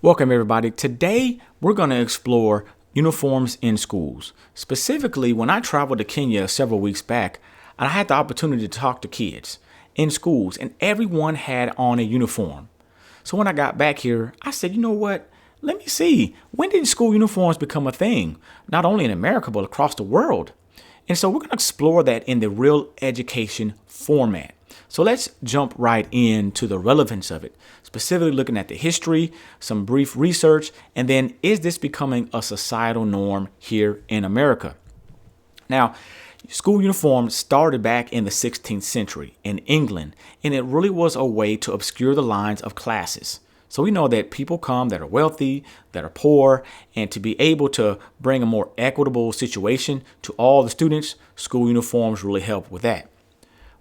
Welcome, everybody. Today, we're going to explore uniforms in schools. Specifically, when I traveled to Kenya several weeks back, I had the opportunity to talk to kids in schools, and everyone had on a uniform. So when I got back here, I said, you know what? Let me see. When did school uniforms become a thing? Not only in America, but across the world. And so we're going to explore that in the real education format. So let's jump right into the relevance of it, specifically looking at the history, some brief research, and then is this becoming a societal norm here in America? Now, school uniforms started back in the 16th century in England, and it really was a way to obscure the lines of classes. So we know that people come that are wealthy, that are poor, and to be able to bring a more equitable situation to all the students, school uniforms really help with that.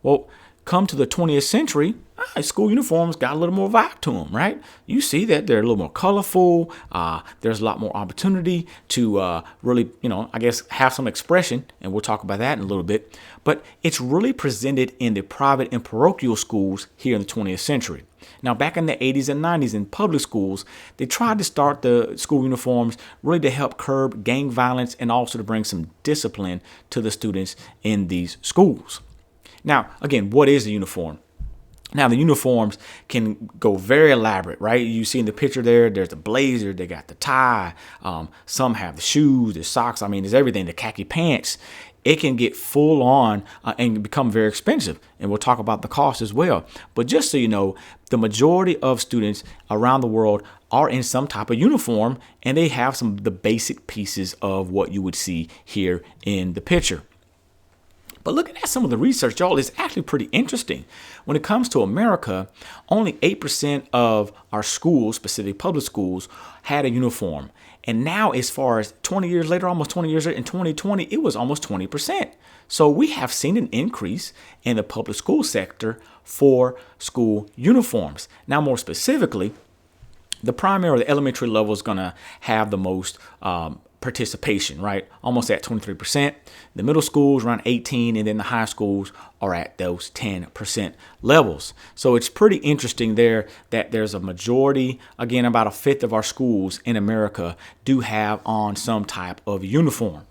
Well, come to the 20th century, school uniforms got a little more vibe to them, right? You see that they're a little more colorful. There's a lot more opportunity to really, have some expression, and we'll talk about that in a little bit. But it's really presented in the private and parochial schools here in the 20th century. Now, back in the 80s and 90s in public schools, they tried to start the school uniforms really to help curb gang violence and also to bring some discipline to the students in these schools. Now, again, what is a uniform? Now, the uniforms can go very elaborate, right? You see in the picture there's the blazer, they got the tie, some have the shoes, the socks, there's everything, the khaki pants. It can get full on and become very expensive. And we'll talk about the cost as well. But just so you know, the majority of students around the world are in some type of uniform, and they have some of the basic pieces of what you would see here in the picture. But looking at some of the research, y'all, is actually pretty interesting. When it comes to America, only 8% of our schools, specifically public schools, had a uniform. And now, as far as 20 years later, almost 20 years later, in 2020, it was almost 20%. So we have seen an increase in the public school sector for school uniforms. Now, more specifically, the primary or the elementary level is going to have the most participation, right? Almost at 23%. The middle schools around 18%, and then the high schools are at those 10% levels. So it's pretty interesting there that there's a majority, again, about a fifth of our schools in America do have on some type of uniform.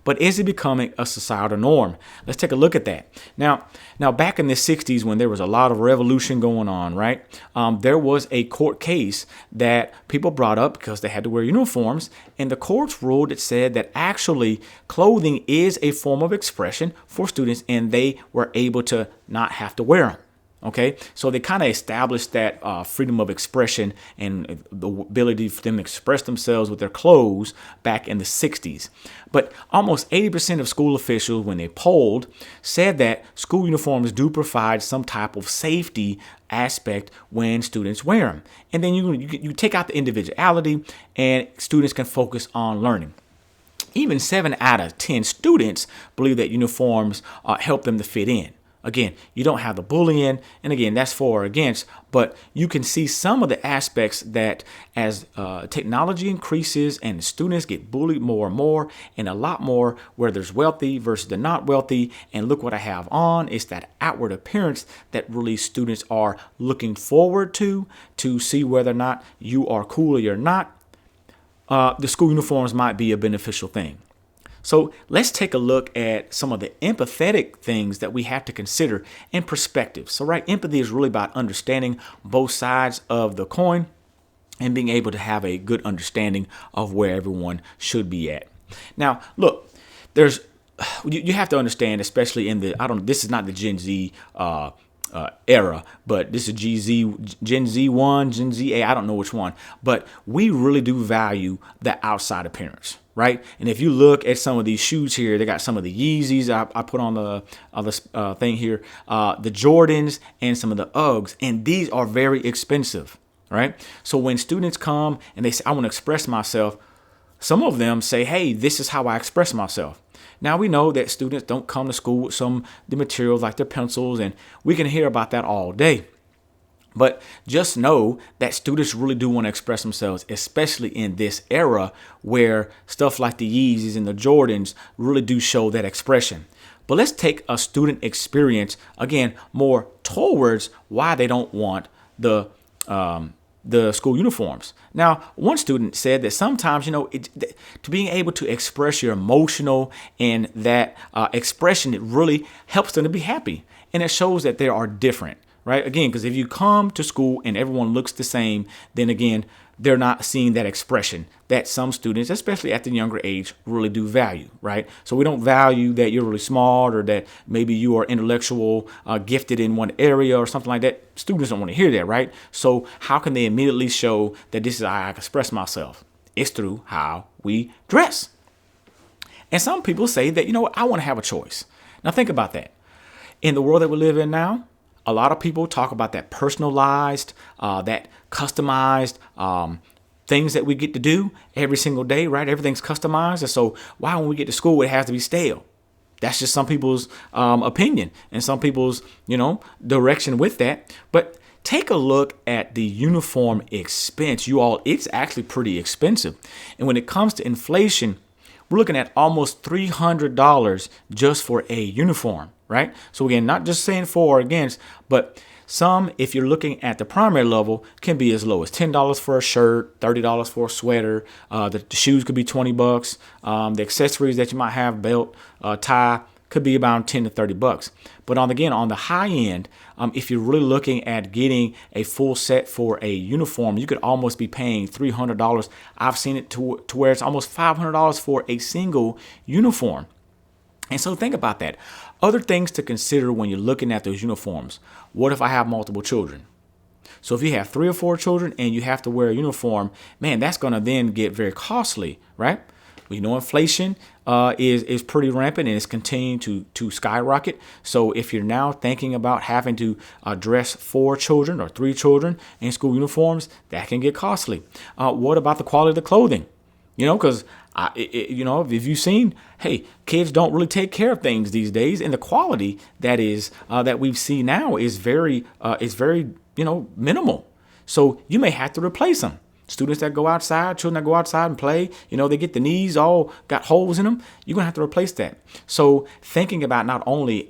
But is it becoming a societal norm? Let's take a look at that. Now, back in the 60s, when there was a lot of revolution going on, right? There was a court case that people brought up because they had to wear uniforms. And the courts ruled that said that actually clothing is a form of expression for students, and they were able to not have to wear them. Okay, so they kind of established that freedom of expression and the ability for them to express themselves with their clothes back in the 60s. But almost 80% of school officials, when they polled, said that school uniforms do provide some type of safety aspect when students wear them. And then you take out the individuality, and students can focus on learning. Even 7 out of 10 students believe that uniforms help them to fit in. Again, you don't have the bullying, and again, that's for or against, but you can see some of the aspects that as technology increases and students get bullied more and more, and a lot more where there's wealthy versus the not wealthy, and look what I have on, it's that outward appearance that really students are looking forward to see whether or not you are cool or you're not. The school uniforms might be a beneficial thing. So let's take a look at some of the empathetic things that we have to consider in perspective. So, right, empathy is really about understanding both sides of the coin and being able to have a good understanding of where everyone should be at. Now, look, you have to understand, especially in this is not the Gen Z era, but this is Gen Z 1, Gen Z A, I don't know which one, but we really do value the outside appearance, right? And if you look at some of these shoes here, they got some of the Yeezys I put on the other thing here, the Jordans and some of the Uggs, and these are very expensive, right? So when students come and they say, I want to express myself, some of them say, hey, this is how I express myself. Now, we know that students don't come to school with the materials like their pencils, and we can hear about that all day. But just know that students really do want to express themselves, especially in this era where stuff like the Yeezys and the Jordans really do show that expression. But let's take a student experience, again, more towards why they don't want the the school uniforms. Now, one student said that sometimes, to being able to express your emotional and that expression, it really helps them to be happy. And it shows that they are different, right? Again, because if you come to school and everyone looks the same, then again, they're not seeing that expression that some students, especially at the younger age, really do value, right? So we don't value that you're really smart or that maybe you are intellectual, gifted in one area or something like that. Students don't want to hear that, right? So how can they immediately show that this is how I express myself? It's through how we dress. And some people say that, I want to have a choice. Now think about that. In the world that we live in now, a lot of people talk about that personalized, that customized things that we get to do every single day, right? Everything's customized. And so why when we get to school, it has to be stale? That's just some people's opinion and some people's, direction with that. But take a look at the uniform expense. You all, it's actually pretty expensive. And when it comes to inflation, we're looking at almost $300 just for a uniform, right? So again, not just saying for or against, but some, if you're looking at the primary level, can be as low as $10 for a shirt, $30 for a sweater. The shoes could be $20. The accessories that you might have, belt, tie, could be about $10 to $30. But on the high end, if you're really looking at getting a full set for a uniform, you could almost be paying $300. I've seen it to where it's almost $500 for a single uniform. And so think about that. Other things to consider when you're looking at those uniforms. What if I have multiple children? So if you have 3 or 4 children and you have to wear a uniform, man, that's going to then get very costly, right? We know inflation is pretty rampant and it's continuing to skyrocket. So if you're now thinking about having to dress 4 children or 3 children in school uniforms, that can get costly. What about the quality of the clothing? Because if you've seen, hey, kids don't really take care of things these days, and the quality that we've seen now is very minimal. So you may have to replace them. Students that go outside, children that go outside and play, they get the knees all got holes in them. You're going to have to replace that. So thinking about not only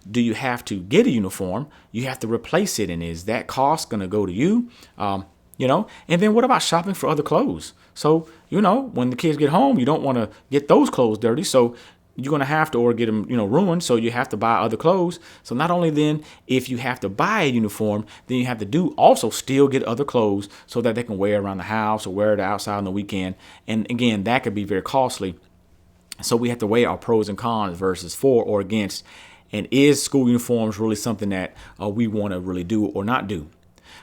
do you have to get a uniform, you have to replace it. And is that cost going to go to you? And then what about shopping for other clothes? So, when the kids get home, you don't want to get those clothes dirty. So you're going to have to, or get them, ruined. So you have to buy other clothes. So not only then, if you have to buy a uniform, then you have to also still get other clothes so that they can wear around the house or wear it outside on the weekend. And again, that could be very costly. So we have to weigh our pros and cons versus for or against. And is school uniforms really something that we want to really do or not do?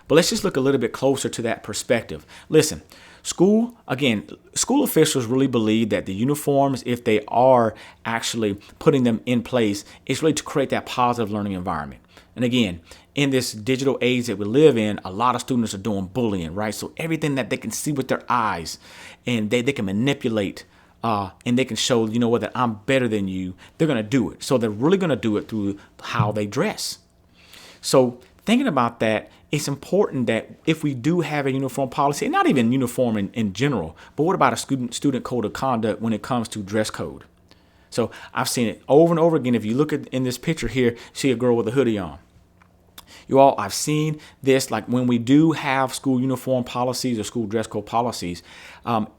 But let's just look a little bit closer to that perspective. Listen, school officials really believe that the uniforms, if they are actually putting them in place, is really to create that positive learning environment. And again, in this digital age that we live in, a lot of students are doing bullying, right? So everything that they can see with their eyes and they can manipulate and they can show, that I'm better than you, they're going to do it. So they're really going to do it through how they dress. So thinking about that, it's important that if we do have a uniform policy, and not even uniform in general, but what about a student code of conduct when it comes to dress code? So I've seen it over and over again. If you look at in this picture here, see a girl with a hoodie on. I've seen this, like when we do have school uniform policies or school dress code policies,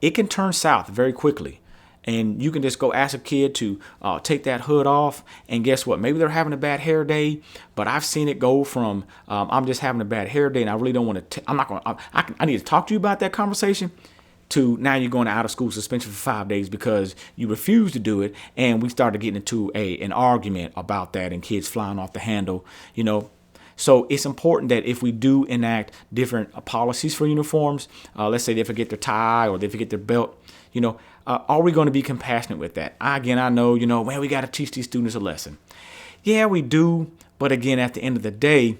it can turn south very quickly. And you can just go ask a kid to take that hood off. And guess what? Maybe they're having a bad hair day. But I've seen it go from I'm just having a bad hair day and I really don't want to. I need to talk to you about that conversation. To now you're going to out of school suspension for 5 days because you refuse to do it. And we started getting into an argument about that and kids flying off the handle, So it's important that if we do enact different policies for uniforms, let's say they forget their tie or they forget their belt, are we going to be compassionate with that? I know, man, we got to teach these students a lesson. Yeah, we do. But again, at the end of the day,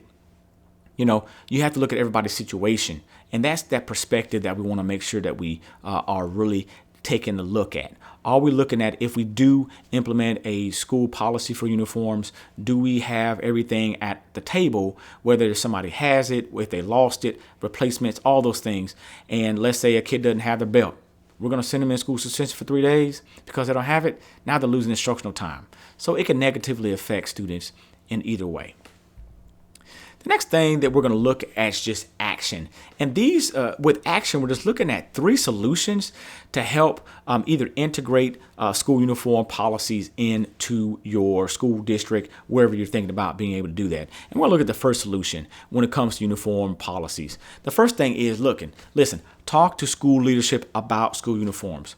you have to look at everybody's situation. And that's that perspective that we want to make sure that we are really taking a look at. Are we looking at, if we do implement a school policy for uniforms, do we have everything at the table, whether somebody has it, if they lost it, replacements, all those things. And let's say a kid doesn't have the belt. We're going to send them in school suspension for 3 days because they don't have it. Now they're losing instructional time. So it can negatively affect students in either way. The next thing that we're going to look at is just action. And these, with action, we're just looking at 3 solutions to help either integrate school uniform policies into your school district, wherever you're thinking about being able to do that. And we'll look at the first solution when it comes to uniform policies. The first thing is listen, talk to school leadership about school uniforms.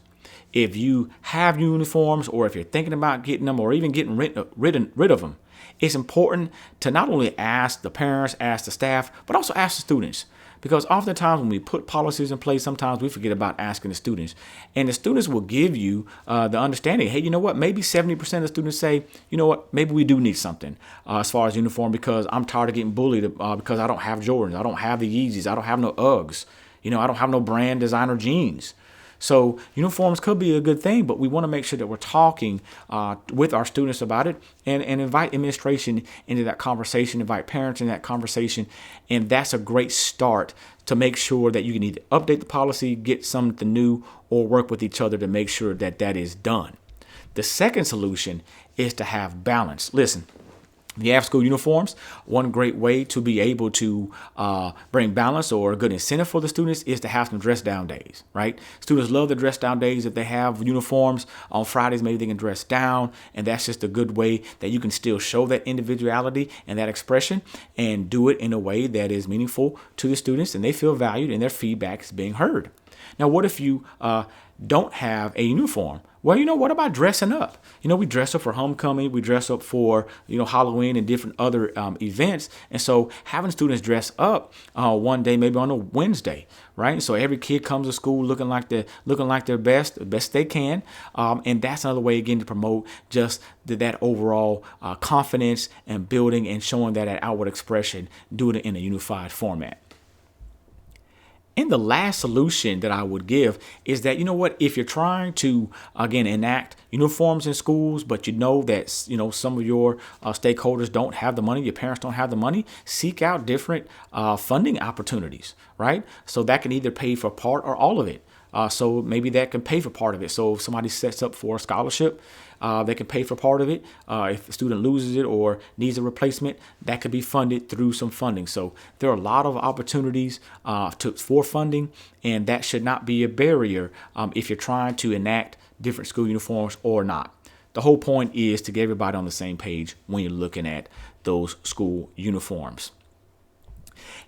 If you have uniforms, or if you're thinking about getting them, or even getting rid of them, it's important to not only ask the parents, ask the staff, but also ask the students. Because oftentimes when we put policies in place, sometimes we forget about asking the students. And the students will give you the understanding, hey, you know what, maybe 70% of the students say, you know what, maybe we do need something as far as uniform, because I'm tired of getting bullied because I don't have Jordans, I don't have the Yeezys, I don't have no Uggs, I don't have no brand designer jeans. So uniforms could be a good thing, but we want to make sure that we're talking with our students about it, and invite administration into that conversation, invite parents in that conversation. And that's a great start to make sure that you can either update the policy, get something new, or work with each other to make sure that that is done. The second solution is to have balance. Listen. If you have school uniforms, one great way to be able to bring balance or a good incentive for the students is to have some dress down days, right? Students love the dress down days. If they have uniforms on Fridays, maybe they can dress down, and that's just a good way that you can still show that individuality and that expression, and do it in a way that is meaningful to the students, and they feel valued and their feedback is being heard. Now, what if you don't have a uniform? Well, what about dressing up? We dress up for homecoming, we dress up for, Halloween and different other events. And so having students dress up one day, maybe on a Wednesday, right? So every kid comes to school looking like their best, the best they can. And that's another way, again, to promote just that overall confidence and building and showing that outward expression, doing it in a unified format. And the last solution that I would give is that, if you're trying to, again, enact uniforms in schools, but that, some of your stakeholders don't have the money, your parents don't have the money, seek out different funding opportunities, right? So that can either pay for part or all of it. So maybe that can pay for part of it. So if somebody sets up for a scholarship, they can pay for part of it. If the student loses it or needs a replacement, that could be funded through some funding. So there are a lot of opportunities for funding, and that should not be a barrier if you're trying to enact different school uniforms or not. The whole point is to get everybody on the same page when you're looking at those school uniforms.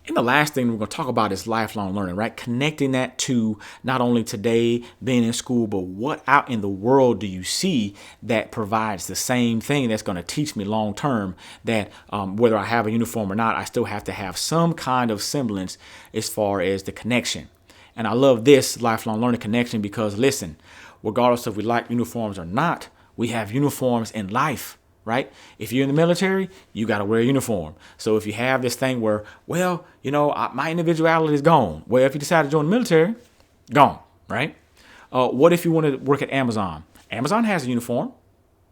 And the last thing we're going to talk about is lifelong learning, right? Connecting that to not only today being in school, but what out in the world do you see that provides the same thing that's going to teach me long term, that whether I have a uniform or not, I still have to have some kind of semblance as far as the connection. And I love this lifelong learning connection because, listen, regardless if we like uniforms or not, we have uniforms in life. Right? If you're in the military, you got to wear a uniform. So if you have this thing where, my individuality is gone. Well, if you decide to join the military, gone, right? What if you want to work at Amazon? Amazon has a uniform,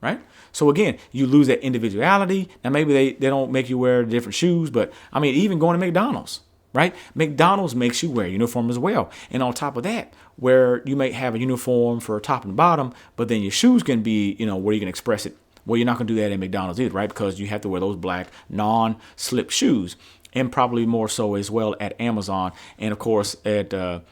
right? So again, you lose that individuality. Now maybe they don't make you wear different shoes, but even going to McDonald's, right? McDonald's makes you wear a uniform as well. And on top of that, where you may have a uniform for top and bottom, but then your shoes can be, where you can express it. Well, you're not going to do that at McDonald's either, right? Because you have to wear those black non-slip shoes, and probably more so as well at Amazon. And of course, at the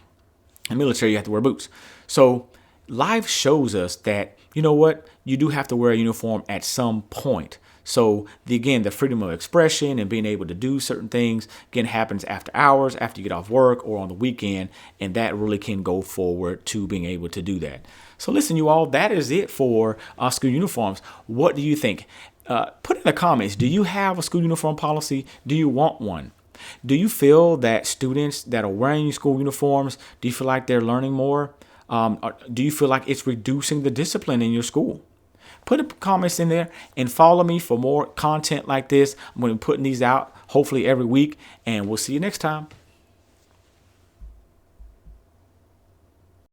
military, you have to wear boots. So life shows us that, you do have to wear a uniform at some point. So the freedom of expression and being able to do certain things, again, happens after hours, after you get off work or on the weekend. And that really can go forward to being able to do that. So listen, you all, that is it for school uniforms. What do you think? Put in the comments, do you have a school uniform policy? Do you want one? Do you feel that students that are wearing school uniforms, do you feel like they're learning more? Or do you feel like it's reducing the discipline in your school? Put the comments in there and follow me for more content like this. I'm going to be putting these out hopefully every week, and we'll see you next time.